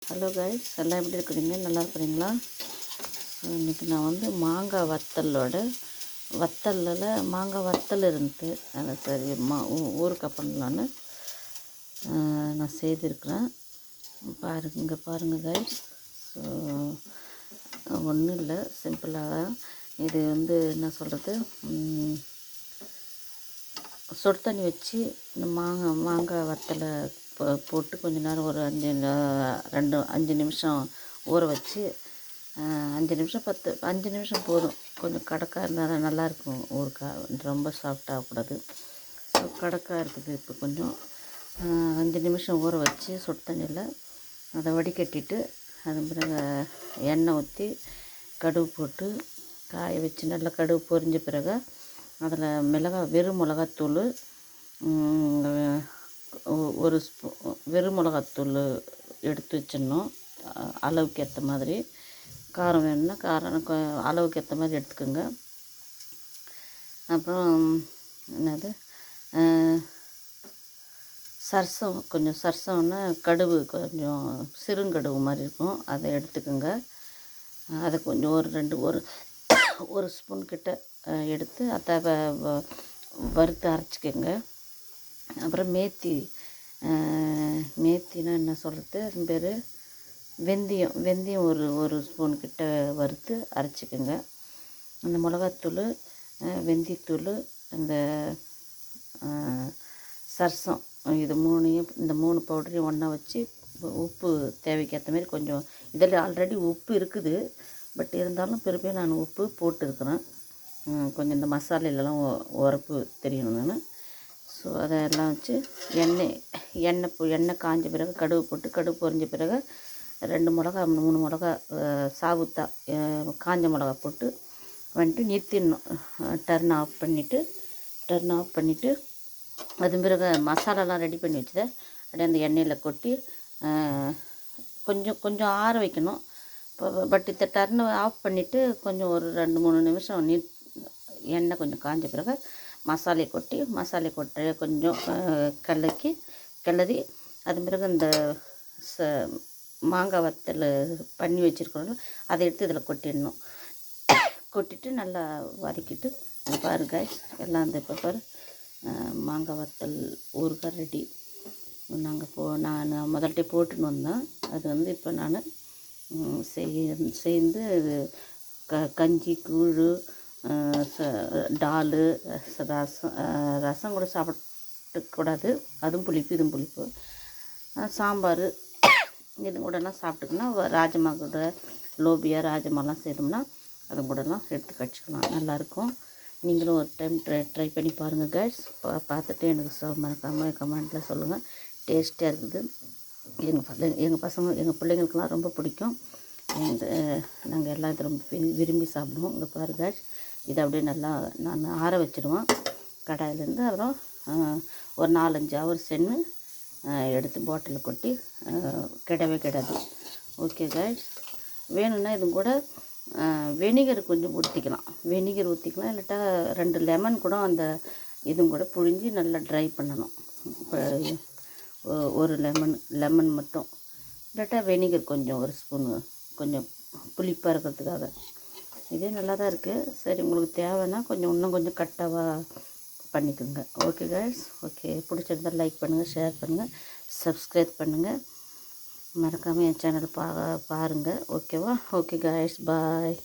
Hello guys, எல்லாம் எப்படி இருக்கிறீங்க? நல்லா இருக்கிறீங்களா? இன்றைக்கி நான் வந்து மாங்காய் வத்தலில் மாங்காய் வத்தல் இருந்து அதை சரி ஊறுகாய் பண்ணலான்னு நான் செய்திருக்கிறேன். பாருங்கள் கைஸ். ஸோ ஒன்றும் இல்லை, சிம்பிளாக இது வந்து என்ன சொல்கிறது, சுடு தண்ணி வச்சு இந்த மாங்காய் வத்தலை போட்டு கொஞ்ச நேரம் ஒரு 5 நிமிஷம் ஊற வச்சு 5 நிமிஷம் 5 நிமிஷம் போதும். கொஞ்சம் கடக்காக இருந்தால் நல்லாயிருக்கும் ஊறுகாய், ரொம்ப சாஃப்டாகக்கூடாது. ஸோ கடக்காக இருக்குது. இப்போ கொஞ்சம் 5 நிமிஷம் ஊற வச்சு சுடு தண்ணியில் அதை வடிகட்டிட்டு அது பிறகு எண்ணெய் ஊற்றி கடுகு போட்டு காய வச்சு நல்லா கடுகு பொரிஞ்ச பிறகு அதில் வெறும் மிளகாத்தூள், ஒரு வெறும் மிளகாத்தூள் எடுத்து வச்சிடணும். அளவுக்கு ஏற்ற மாதிரி காரம் வேணும்னா அளவுக்கு ஏற்ற மாதிரி எடுத்துக்கோங்க. அப்புறம் என்னது, சர்சம்னா கடுகு, கொஞ்சம் சிறுங்கடுகு மாதிரி இருக்கும், அதை எடுத்துக்கோங்க. அதை கொஞ்சம் ஒரு ஸ்பூன் கிட்ட எடுத்து அதை வறுத்து அரைச்சிக்கோங்க. அப்புறம் மேத்தினா என்ன சொல்கிறது, அது பேர் வெந்தயம் ஒரு ஸ்பூன் கிட்ட வறுத்து அரைச்சிக்கோங்க. அந்த மிளகாத்தூள், வெந்தயத்தூள், அந்த சர்சம், இது இந்த 3 பவுடரையும் ஒன்றா வச்சு உப்பு தேவைக்கு ஏற்ற மாதிரி கொஞ்சம், இதில் ஆல்ரெடி உப்பு இருக்குது, பட் இருந்தாலும் பெருமையாக நான் உப்பு போட்டுருக்குறேன். கொஞ்சம் இந்த மசாலையிலலாம் உரப்பு தெரியணும்னு. ஸோ அதெல்லாம் வச்சு எண்ணெய் காஞ்ச பிறகு கடுகு போட்டு, கடுகு பொரிஞ்ச பிறகு 2 மிளகா 3 மிளகா சாவுத்தா காஞ்ச மிளகா போட்டு வந்துட்டு நிறுத்திடணும். டர்ன் ஆஃப் பண்ணிவிட்டு அது பிறகு மசாலாலாம் ரெடி பண்ணி வச்சுத அப்படியே அந்த எண்ணெயில் கொட்டி கொஞ்சம் ஆற வைக்கணும். பட் இதை டர்ன் ஆஃப் பண்ணிவிட்டு கொஞ்சம் ஒரு 2-3 நிமிஷம் எண்ணெய் கொஞ்சம் காஞ்ச பிறகு மசாலை கொட்ட கொஞ்சம் கிளறி அது பிறகு இந்த மாங்காய் வத்தல் பண்ணி வச்சுருக்கோம்ல, அதை எடுத்து இதில் கொட்டிட்டு நல்லா வதக்கிட்டு பாருங்க எல்லாம். அந்த இப்போ பாரு, மாங்காய் வத்தல் ஊறுகாய் ரெடி. நான் முதல்கிட்ட போட்டுன்னு வந்தேன். அது வந்து இப்போ நான் சேர்ந்து கஞ்சி, கூழ், டால், ரசம் கூட சாப்பிடக்கூடாது, அதுவும் புளிப்பு, இதுவும் புளிப்பு. சாம்பார் இது கூடலாம் சாப்பிட்டுக்குன்னா, ராஜமா கூட லோபியா ராஜமாலாம் செய்தோம்னா அது கூடலாம் எடுத்து கழிச்சிக்கலாம், நல்லாயிருக்கும். நீங்களும் ஒரு டைம் ட்ரை பண்ணி பாருங்கள் கைஸ். பார்த்துட்டு எனக்கு மறக்காமல் கமெண்ட்டில் சொல்லுங்கள். டேஸ்டியாக இருக்குது. எங்கள் பிள்ளைங்களுக்கெல்லாம் ரொம்ப பிடிக்கும். நாங்கள் எல்லாம் இது ரொம்ப விரும்பி சாப்பிடுவோம். இங்கே பாருங்க, இதை அப்படியே நல்லா நான் ஆற வச்சுடுவேன் கடாயிலேருந்து. அப்புறம் ஒரு 4-5 ஹவர் சென்று எடுத்து பாட்டிலில் கொட்டி கிடாது. ஓகே கைஸ், வேணும்னா இது கூட வெனிகர் கொஞ்சம் ஊற்றிக்கலாம், இல்லாட்டா 2 லெமன் கூட அந்த இதுவும் கூட புழிஞ்சு நல்லா ட்ரை பண்ணணும். இப்போ ஒரு லெமன் மட்டும், இல்லாட்டா வெனிகர் கொஞ்சம் ஒரு ஸ்பூனு, கொஞ்சம் புளிப்பாக இருக்கிறதுக்காக. இதே நல்லா தான் இருக்குது. சரி, உங்களுக்கு தேவைன்னா இன்னும் கொஞ்சம் கட்டாவாக பண்ணிக்கோங்க. ஓகே கைஸ், ஓகே, பிடிச்சிருந்தால் லைக் பண்ணுங்கள், ஷேர் பண்ணுங்கள், சப்ஸ்கிரைப் பண்ணுங்கள், மறக்காமல் என் சேனல் பாருங்கள். ஓகேவா? ஓகே கைஸ், பாய்.